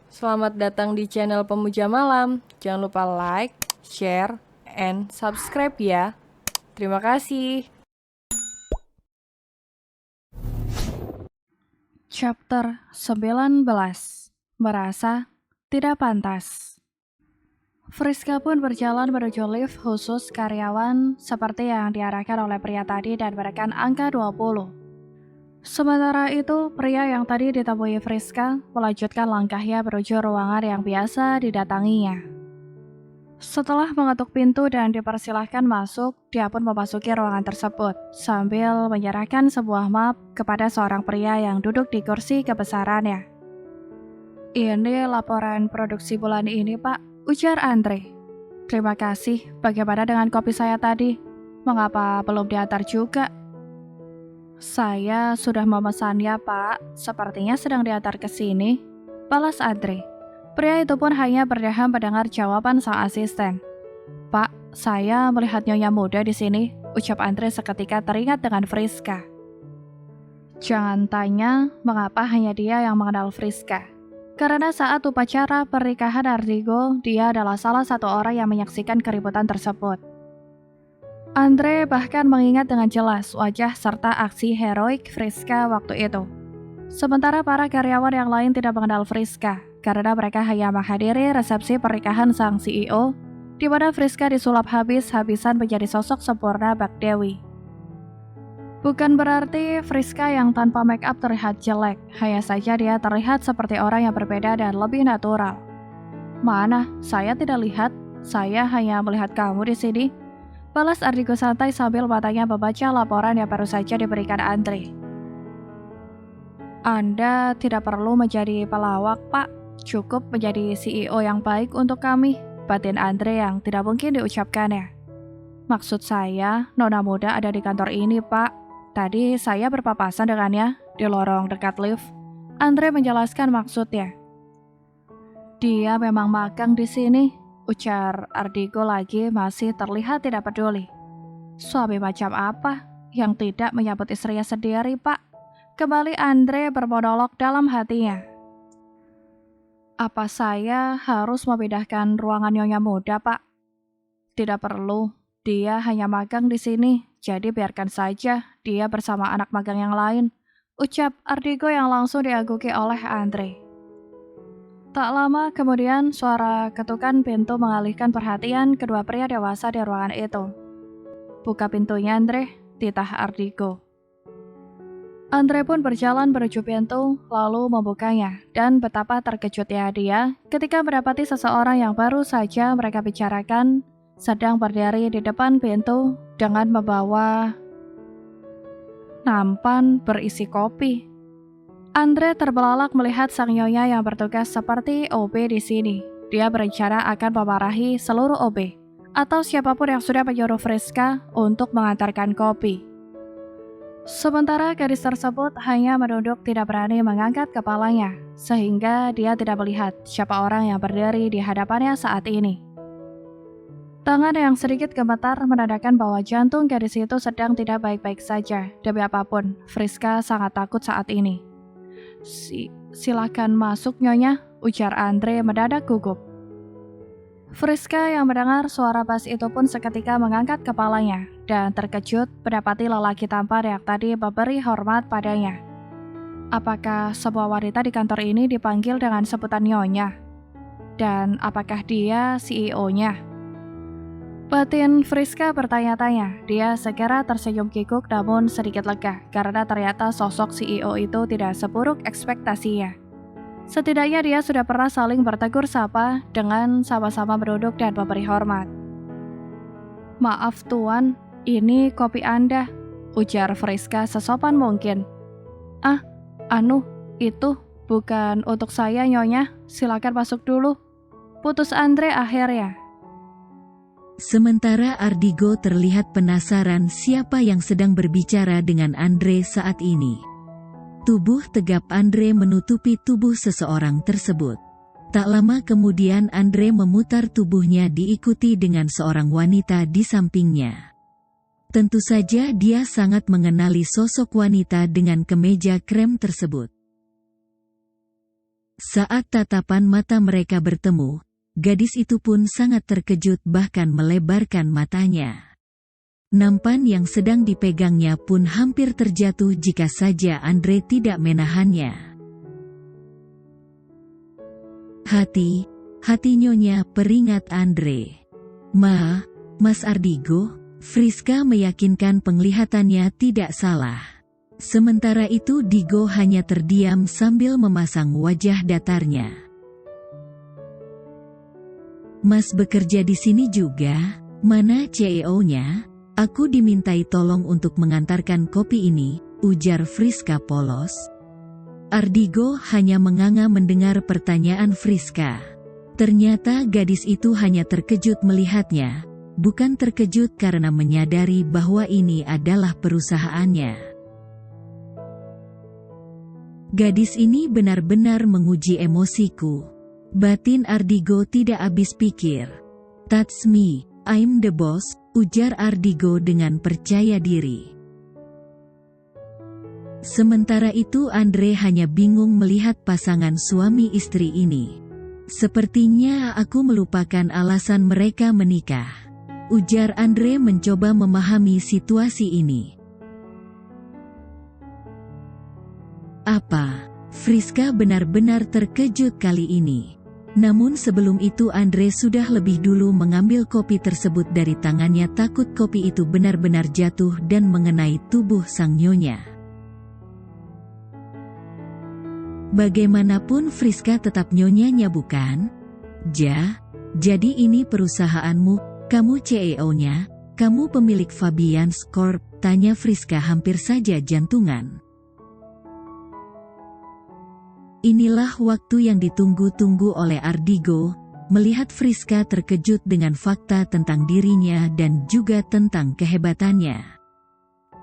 Selamat datang di channel Pemuja Malam. Jangan lupa like, share, and subscribe ya. Terima kasih. Chapter 19. Merasa tidak pantas. Friska pun berjalan menuju lift khusus karyawan seperti yang diarahkan oleh pria tadi dan menekan angka 20. Sementara itu, pria yang tadi ditemui Friska melanjutkan langkahnya menuju ruangan yang biasa didatanginya. Setelah mengetuk pintu dan dipersilahkan masuk, dia pun memasuki ruangan tersebut sambil menyerahkan sebuah map kepada seorang pria yang duduk di kursi kebesarannya. "Ini laporan produksi bulan ini, Pak," ujar Andre. "Terima kasih. Bagaimana dengan kopi saya tadi? Mengapa belum diantar juga?" "Saya sudah memesannya, Pak. Sepertinya sedang diantar ke sini," balas Andre. Pria itu pun hanya berdeham mendengar jawaban sang asisten. "Pak, saya melihat nyonya muda di sini," ucap Andre seketika teringat dengan Friska. Jangan tanya mengapa hanya dia yang mengenal Friska. Karena saat upacara pernikahan Ardigo, dia adalah salah satu orang yang menyaksikan keributan tersebut. Andre bahkan mengingat dengan jelas wajah serta aksi heroik Friska waktu itu. Sementara para karyawan yang lain tidak mengenal Friska, karena mereka hanya menghadiri resepsi pernikahan sang CEO, di mana Friska disulap habis-habisan menjadi sosok sempurna Bak Dewi. Bukan berarti Friska yang tanpa make up terlihat jelek, hanya saja dia terlihat seperti orang yang berbeda dan lebih natural. "Mana? Saya tidak lihat. Saya hanya melihat kamu di sini," balas Ardigo santai sambil matanya membaca laporan yang baru saja diberikan Andre. "Anda tidak perlu menjadi pelawak, Pak. Cukup menjadi CEO yang baik untuk kami," batin Andre yang tidak mungkin diucapkannya. "Maksud saya, nona muda ada di kantor ini, Pak. Tadi saya berpapasan dengannya di lorong dekat lift." Andre menjelaskan maksudnya. "Dia memang magang di sini," ujar Ardigo lagi masih terlihat tidak peduli. "Suami macam apa yang tidak menyambut istrinya sendiri, Pak?" Kembali Andre bermonolog dalam hatinya. "Apa saya harus memindahkan ruangan nyonya muda, Pak?" "Tidak perlu. Dia hanya magang di sini, jadi biarkan saja dia bersama anak magang yang lain," ucap Ardigo yang langsung diaguki oleh Andre. Tak lama kemudian, suara ketukan pintu mengalihkan perhatian kedua pria dewasa di ruangan itu. "Buka pintunya, Andre," titah Ardigo. Andre pun berjalan menuju pintu, lalu membukanya, dan betapa terkejutnya dia ketika mendapati seseorang yang baru saja mereka bicarakan sedang berdiri di depan pintu dengan membawa nampan berisi kopi. Andre terbelalak melihat sang nyonya yang bertugas seperti OB di sini. Dia berencana akan memarahi seluruh OB atau siapapun yang sudah menyuruh Friska untuk mengantarkan kopi. Sementara gadis tersebut hanya menunduk tidak berani mengangkat kepalanya, sehingga dia tidak melihat siapa orang yang berdiri di hadapannya saat ini. Tangan yang sedikit gemetar menandakan bahwa jantung gadis itu sedang tidak baik-baik saja. Demi apapun, Friska sangat takut saat ini. Silakan masuk, Nyonya," ujar Andre mendadak gugup. Friska yang mendengar suara bas itu pun seketika mengangkat kepalanya dan terkejut mendapati lelaki tampan yang tadi memberi hormat padanya. Apakah semua wanita di kantor ini dipanggil dengan sebutan Nyonya? Dan apakah dia CEO-nya? Batin Friska bertanya-tanya. Dia segera tersenyum kikuk namun sedikit lega karena ternyata sosok CEO itu tidak seburuk ekspektasinya. Setidaknya dia sudah pernah saling bertegur sapa dengan sama-sama berduduk dan memberi hormat. "Maaf Tuan, ini kopi Anda," ujar Friska sesopan mungkin. Itu bukan untuk saya, Nyonya. Silakan masuk dulu," putus Andre akhirnya. Sementara Ardigo terlihat penasaran siapa yang sedang berbicara dengan Andre saat ini. Tubuh tegap Andre menutupi tubuh seseorang tersebut. Tak lama kemudian Andre memutar tubuhnya diikuti dengan seorang wanita di sampingnya. Tentu saja dia sangat mengenali sosok wanita dengan kemeja krem tersebut. Saat tatapan mata mereka bertemu, gadis itu pun sangat terkejut bahkan melebarkan matanya. Nampan yang sedang dipegangnya pun hampir terjatuh jika saja Andre tidak menahannya. Hati nyonya, peringat Andre. Mas Ardigo, Friska meyakinkan penglihatannya tidak salah. Sementara itu Digo hanya terdiam sambil memasang wajah datarnya. Mas bekerja di sini juga? Mana CEO-nya? Aku dimintai tolong untuk mengantarkan kopi ini, ujar Friska polos. Ardigo hanya menganga mendengar pertanyaan Friska. Ternyata gadis itu hanya terkejut melihatnya, bukan terkejut karena menyadari bahwa ini adalah perusahaannya. Gadis ini benar-benar menguji emosiku. Batin Ardigo tidak habis pikir. That's me, I'm the boss, ujar Ardigo dengan percaya diri. Sementara itu Andre hanya bingung melihat pasangan suami istri ini. Sepertinya aku melupakan alasan mereka menikah, ujar Andre mencoba memahami situasi ini. Apa? Friska benar-benar terkejut kali ini. Namun sebelum itu Andre sudah lebih dulu mengambil kopi tersebut dari tangannya, takut kopi itu benar-benar jatuh dan mengenai tubuh sang nyonya. Bagaimanapun Friska tetap nyonyanya bukan? Jadi ini perusahaanmu, kamu CEO-nya, kamu pemilik Fabians Corp, tanya Friska hampir saja jantungan. Inilah waktu yang ditunggu-tunggu oleh Ardigo, melihat Friska terkejut dengan fakta tentang dirinya dan juga tentang kehebatannya.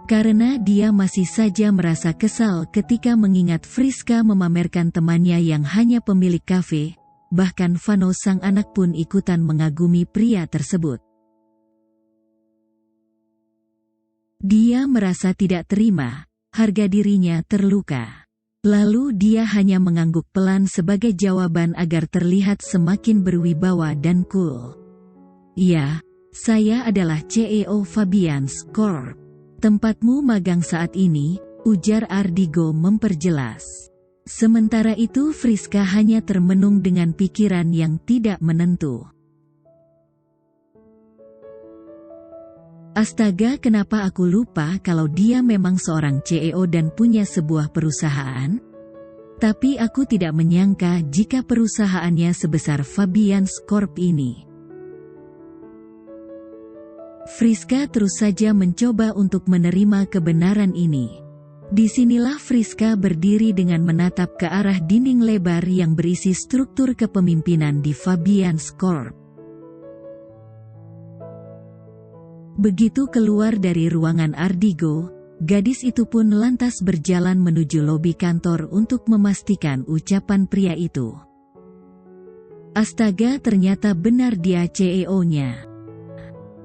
Karena dia masih saja merasa kesal ketika mengingat Friska memamerkan temannya yang hanya pemilik kafe, bahkan Vano sang anak pun ikutan mengagumi pria tersebut. Dia merasa tidak terima, harga dirinya terluka. Lalu dia hanya mengangguk pelan sebagai jawaban agar terlihat semakin berwibawa dan cool. Ya, saya adalah CEO Fabians Corp. Tempatmu magang saat ini, ujar Ardigo memperjelas. Sementara itu Friska hanya termenung dengan pikiran yang tidak menentu. Astaga, kenapa aku lupa kalau dia memang seorang CEO dan punya sebuah perusahaan? Tapi aku tidak menyangka jika perusahaannya sebesar Fabians Corp ini. Friska terus saja mencoba untuk menerima kebenaran ini. Disinilah Friska berdiri dengan menatap ke arah dinding lebar yang berisi struktur kepemimpinan di Fabians Corp. Begitu keluar dari ruangan Ardigo, gadis itu pun lantas berjalan menuju lobi kantor untuk memastikan ucapan pria itu. Astaga, ternyata benar dia CEO-nya.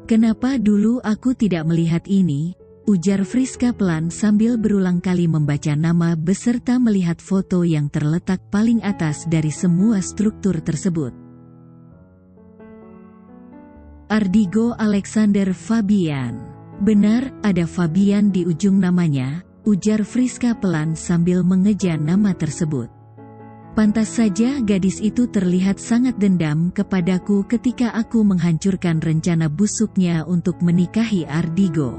Kenapa dulu aku tidak melihat ini? Ujar Friska pelan sambil berulang kali membaca nama beserta melihat foto yang terletak paling atas dari semua struktur tersebut. Ardigo Alexander Fabian. Benar, ada Fabian di ujung namanya, ujar Friska pelan sambil mengeja nama tersebut. Pantas saja gadis itu terlihat sangat dendam kepadaku ketika aku menghancurkan rencana busuknya untuk menikahi Ardigo.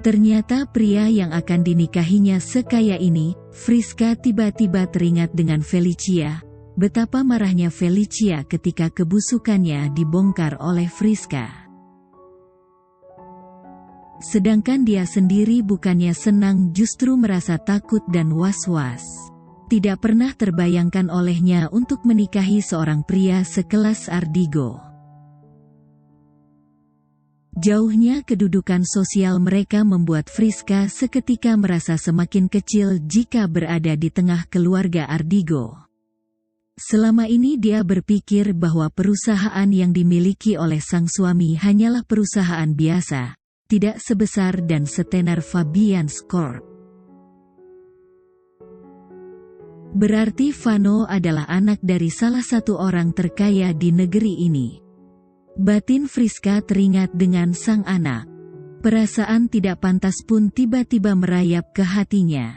Ternyata pria yang akan dinikahinya sekaya ini. Friska tiba-tiba teringat dengan Felicia. Betapa marahnya Felicia ketika kebusukannya dibongkar oleh Friska. Sedangkan dia sendiri bukannya senang, justru merasa takut dan was-was. Tidak pernah terbayangkan olehnya untuk menikahi seorang pria sekelas Ardigo. Jauhnya kedudukan sosial mereka membuat Friska seketika merasa semakin kecil jika berada di tengah keluarga Ardigo. Selama ini dia berpikir bahwa perusahaan yang dimiliki oleh sang suami hanyalah perusahaan biasa, tidak sebesar dan setenar Fabians Corp. Berarti Vano adalah anak dari salah satu orang terkaya di negeri ini. Batin Friska teringat dengan sang anak. Perasaan tidak pantas pun tiba-tiba merayap ke hatinya.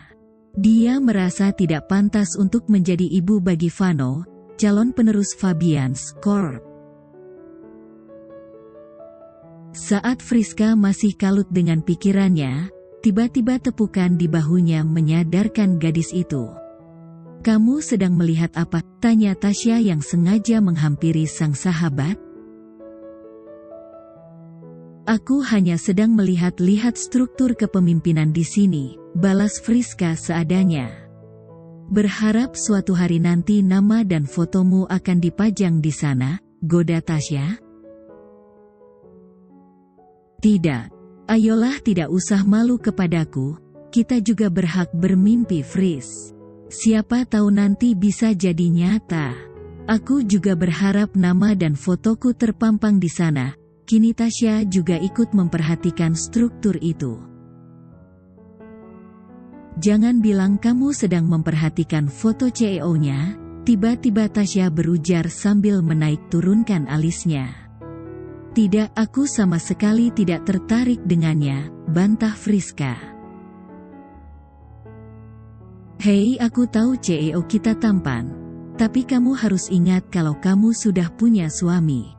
Dia merasa tidak pantas untuk menjadi ibu bagi Vano, calon penerus Fabians Corp. Saat Friska masih kalut dengan pikirannya, tiba-tiba tepukan di bahunya menyadarkan gadis itu. "Kamu sedang melihat apa?" tanya Tasya yang sengaja menghampiri sang sahabat. "Aku hanya sedang melihat-lihat struktur kepemimpinan di sini," balas Friska seadanya. "Berharap suatu hari nanti nama dan fotomu akan dipajang di sana," goda Tasya. "Tidak. Ayolah, tidak usah malu kepadaku, kita juga berhak bermimpi, Fris. Siapa tahu nanti bisa jadi nyata. Aku juga berharap nama dan fotoku terpampang di sana." Kini Tasya juga ikut memperhatikan struktur itu. "Jangan bilang kamu sedang memperhatikan foto CEO-nya, tiba-tiba Tasya berujar sambil menaik turunkan alisnya. "Tidak, aku sama sekali tidak tertarik dengannya," bantah Friska. "Hei, aku tahu CEO kita tampan. Tapi kamu harus ingat kalau kamu sudah punya suami.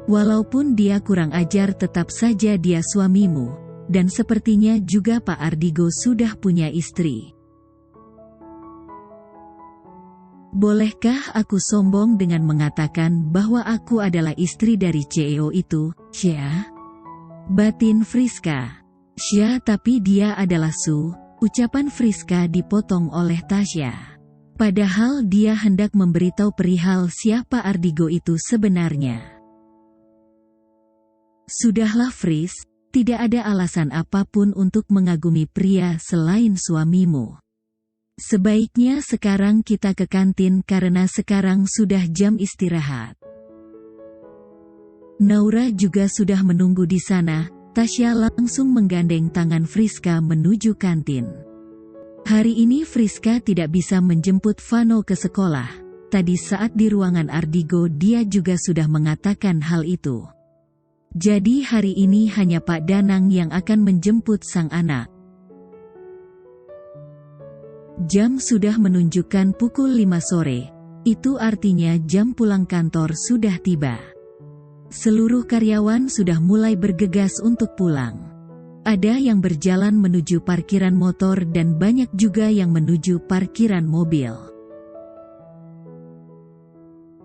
Walaupun dia kurang ajar tetap saja dia suamimu, dan sepertinya juga Pak Ardigo sudah punya istri. Bolehkah aku sombong dengan mengatakan bahwa aku adalah istri dari CEO itu, Sya?" batin Friska. "Sya, tapi dia adalah Su," ucapan Friska dipotong oleh Tasya. Padahal dia hendak memberitahu perihal siapa Ardigo itu sebenarnya. "Sudahlah Fris, tidak ada alasan apapun untuk mengagumi pria selain suamimu. Sebaiknya sekarang kita ke kantin karena sekarang sudah jam istirahat." Naura juga sudah menunggu di sana. Tasya langsung menggandeng tangan Friska menuju kantin. Hari ini Friska tidak bisa menjemput Vano ke sekolah. Tadi saat di ruangan Ardigo dia juga sudah mengatakan hal itu. Jadi hari ini hanya Pak Danang yang akan menjemput sang anak. Jam sudah menunjukkan pukul 5 sore, itu artinya jam pulang kantor sudah tiba. Seluruh karyawan sudah mulai bergegas untuk pulang. Ada yang berjalan menuju parkiran motor dan banyak juga yang menuju parkiran mobil.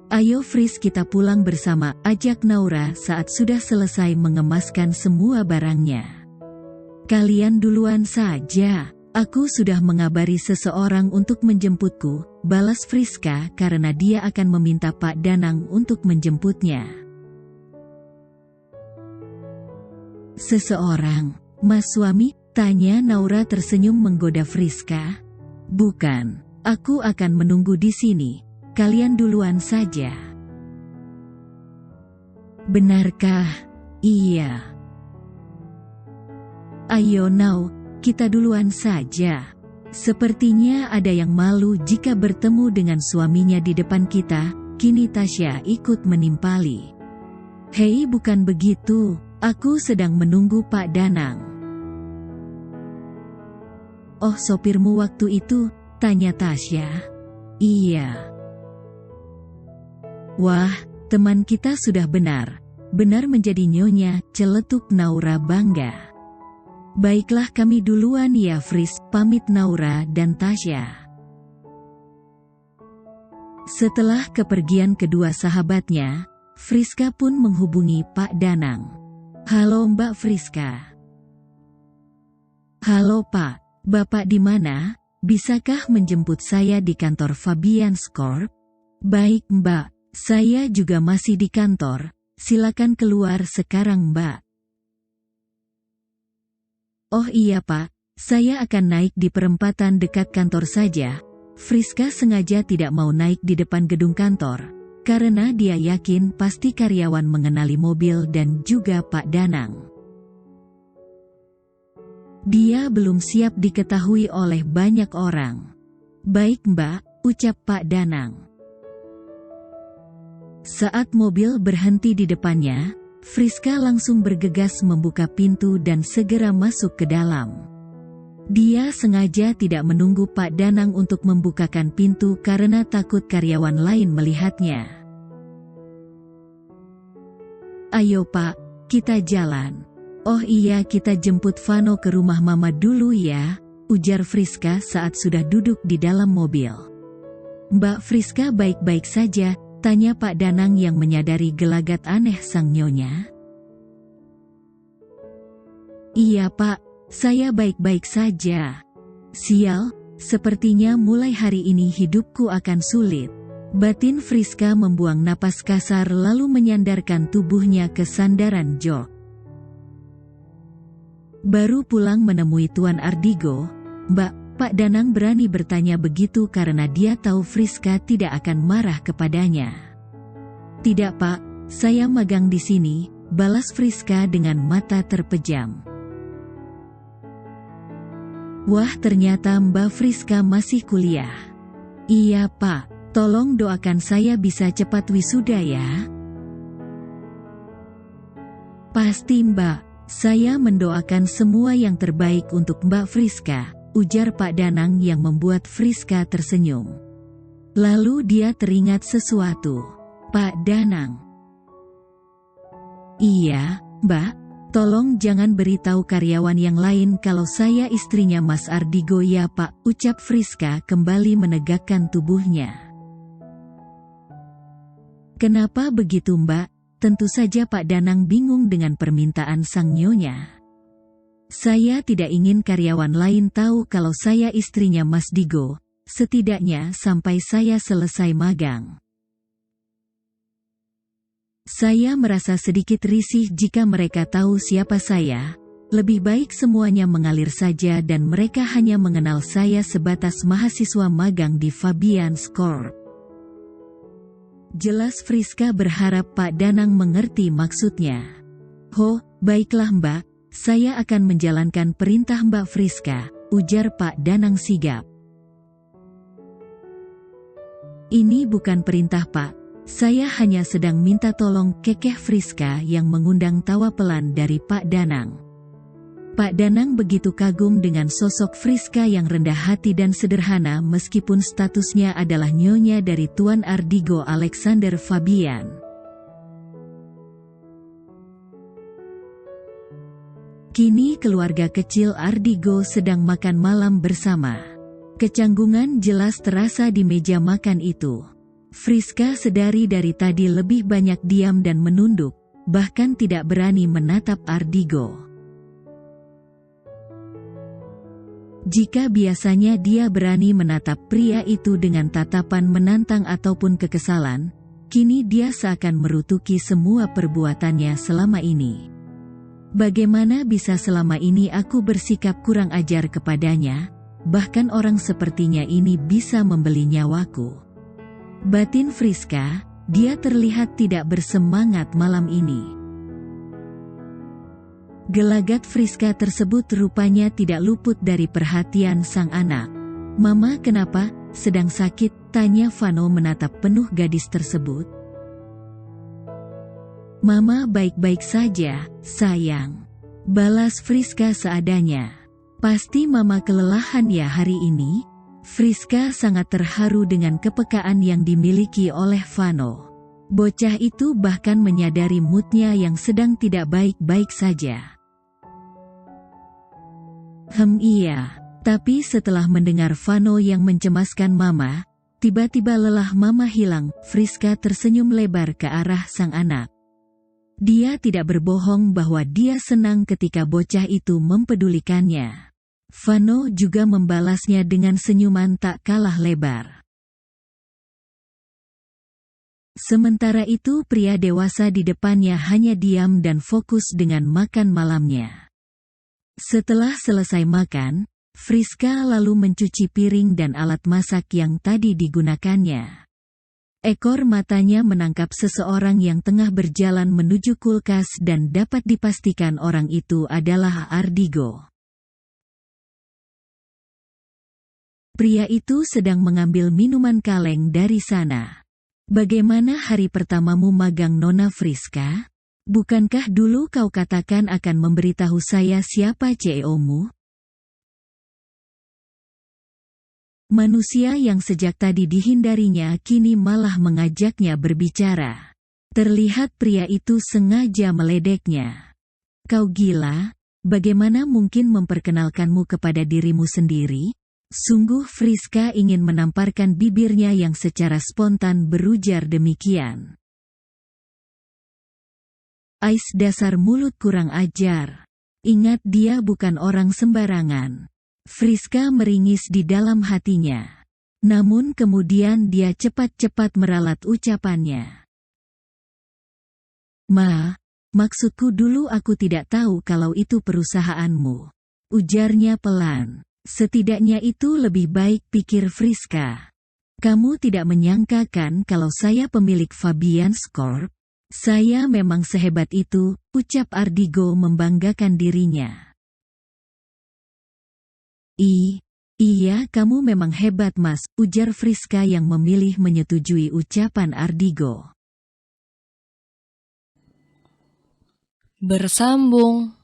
"Ayo Fris, kita pulang bersama," ajak Naura saat sudah selesai mengemaskan semua barangnya. "Kalian duluan saja, aku sudah mengabari seseorang untuk menjemputku," balas Friska karena dia akan meminta Pak Danang untuk menjemputnya. "Seseorang, Mas suami?" tanya Naura tersenyum menggoda Friska. "Bukan, aku akan menunggu di sini. Kalian duluan saja." "Benarkah?" "Iya." "Ayo Nau, kita duluan saja. Sepertinya ada yang malu jika bertemu dengan suaminya di depan kita." Kini Tasya ikut menimpali. "Hei, bukan begitu, aku sedang menunggu Pak Danang." "Oh, sopirmu waktu itu?" tanya Tasya. "Iya." "Wah, teman kita sudah benar menjadi nyonya," celetuk Naura bangga. "Baiklah, kami duluan ya Fris," pamit Naura dan Tasya. Setelah kepergian kedua sahabatnya, Friska pun menghubungi Pak Danang. "Halo Mbak Friska." "Halo Pak, Bapak di mana? Bisakah menjemput saya di kantor Fabians Corp?" "Baik Mbak. Saya juga masih di kantor, silakan keluar sekarang Mbak." "Oh iya Pak, saya akan naik di perempatan dekat kantor saja." Friska sengaja tidak mau naik di depan gedung kantor, karena dia yakin pasti karyawan mengenali mobil dan juga Pak Danang. Dia belum siap diketahui oleh banyak orang. "Baik Mbak," ucap Pak Danang. Saat mobil berhenti di depannya, Friska langsung bergegas membuka pintu dan segera masuk ke dalam. Dia sengaja tidak menunggu Pak Danang untuk membukakan pintu karena takut karyawan lain melihatnya. "Ayo Pak, kita jalan." "Oh iya, kita jemput Vano ke rumah Mama dulu ya," ujar Friska saat sudah duduk di dalam mobil. "Mbak Friska baik-baik saja?" tanya Pak Danang yang menyadari gelagat aneh sang nyonya. "Iya Pak, saya baik-baik saja." "Sial, sepertinya mulai hari ini hidupku akan sulit." Batin Friska membuang napas kasar lalu menyandarkan tubuhnya ke sandaran jok. Baru pulang menemui Tuan Ardigo, "Mbak, Pak Danang berani bertanya begitu karena dia tahu Friska tidak akan marah kepadanya." "Tidak Pak, saya magang di sini," balas Friska dengan mata terpejam. Wah, ternyata Mbak Friska masih kuliah. "Iya Pak, tolong doakan saya bisa cepat wisuda ya." "Pasti Mbak, saya mendoakan semua yang terbaik untuk Mbak Friska," ujar Pak Danang yang membuat Friska tersenyum. Lalu dia teringat sesuatu. "Pak Danang." "Iya, Mbak. Tolong jangan beritahu karyawan yang lain kalau saya istrinya Mas Ardigo ya Pak," ucap Friska kembali menegakkan tubuhnya. "Kenapa begitu Mbak?" Tentu saja Pak Danang bingung dengan permintaan sang nyonya. "Saya tidak ingin karyawan lain tahu kalau saya istrinya Mas Digo, setidaknya sampai saya selesai magang. Saya merasa sedikit risih jika mereka tahu siapa saya. Lebih baik semuanya mengalir saja dan mereka hanya mengenal saya sebatas mahasiswa magang di Fabian's Corp." Jelas Friska berharap Pak Danang mengerti maksudnya. "Oh, baiklah Mbak, saya akan menjalankan perintah Mbak Friska," ujar Pak Danang sigap. "Ini bukan perintah Pak. Saya hanya sedang minta tolong," kekeh Friska yang mengundang tawa pelan dari Pak Danang. Pak Danang begitu kagum dengan sosok Friska yang rendah hati dan sederhana meskipun statusnya adalah nyonya dari Tuan Ardigo Alexander Fabian. Kini keluarga kecil Ardigo sedang makan malam bersama. Kecanggungan jelas terasa di meja makan itu. Friska sedari dari tadi lebih banyak diam dan menunduk, bahkan tidak berani menatap Ardigo. Jika biasanya dia berani menatap pria itu dengan tatapan menantang ataupun kekesalan, kini dia seakan merutuki semua perbuatannya selama ini. "Bagaimana bisa selama ini aku bersikap kurang ajar kepadanya, bahkan orang sepertinya ini bisa membeli nyawaku." Batin Friska, dia terlihat tidak bersemangat malam ini. Gelagat Friska tersebut rupanya tidak luput dari perhatian sang anak. "Mama kenapa, sedang sakit?" tanya Vano menatap penuh gadis tersebut. "Mama baik-baik saja, sayang," balas Friska seadanya. "Pasti Mama kelelahan ya hari ini?" Friska sangat terharu dengan kepekaan yang dimiliki oleh Vano. Bocah itu bahkan menyadari moodnya yang sedang tidak baik-baik saja. Iya, tapi setelah mendengar Vano yang mencemaskan Mama, tiba-tiba lelah Mama hilang." Friska tersenyum lebar ke arah sang anak. Dia tidak berbohong bahwa dia senang ketika bocah itu mempedulikannya. Vano juga membalasnya dengan senyuman tak kalah lebar. Sementara itu pria dewasa di depannya hanya diam dan fokus dengan makan malamnya. Setelah selesai makan, Friska lalu mencuci piring dan alat masak yang tadi digunakannya. Ekor matanya menangkap seseorang yang tengah berjalan menuju kulkas dan dapat dipastikan orang itu adalah Ardigo. Pria itu sedang mengambil minuman kaleng dari sana. Bagaimana hari pertamamu magang Nona Friska? Bukankah dulu kau katakan akan memberitahu saya siapa CEO-mu? Manusia yang sejak tadi dihindarinya kini malah mengajaknya berbicara. Terlihat pria itu sengaja meledeknya. Kau gila? Bagaimana mungkin memperkenalkanmu kepada dirimu sendiri? Sungguh Friska ingin menamparkan bibirnya yang secara spontan berujar demikian. Ais, dasar mulut kurang ajar. Ingat, dia bukan orang sembarangan. Friska meringis di dalam hatinya. Namun kemudian dia cepat-cepat meralat ucapannya. Maksudku dulu aku tidak tahu kalau itu perusahaanmu. Ujarnya pelan. Setidaknya itu lebih baik, pikir Friska. Kamu tidak menyangka kan kalau saya pemilik Fabians Corp? Saya memang sehebat itu, ucap Ardigo membanggakan dirinya. Iya, kamu memang hebat mas, ujar Friska yang memilih menyetujui ucapan Ardigo. Bersambung.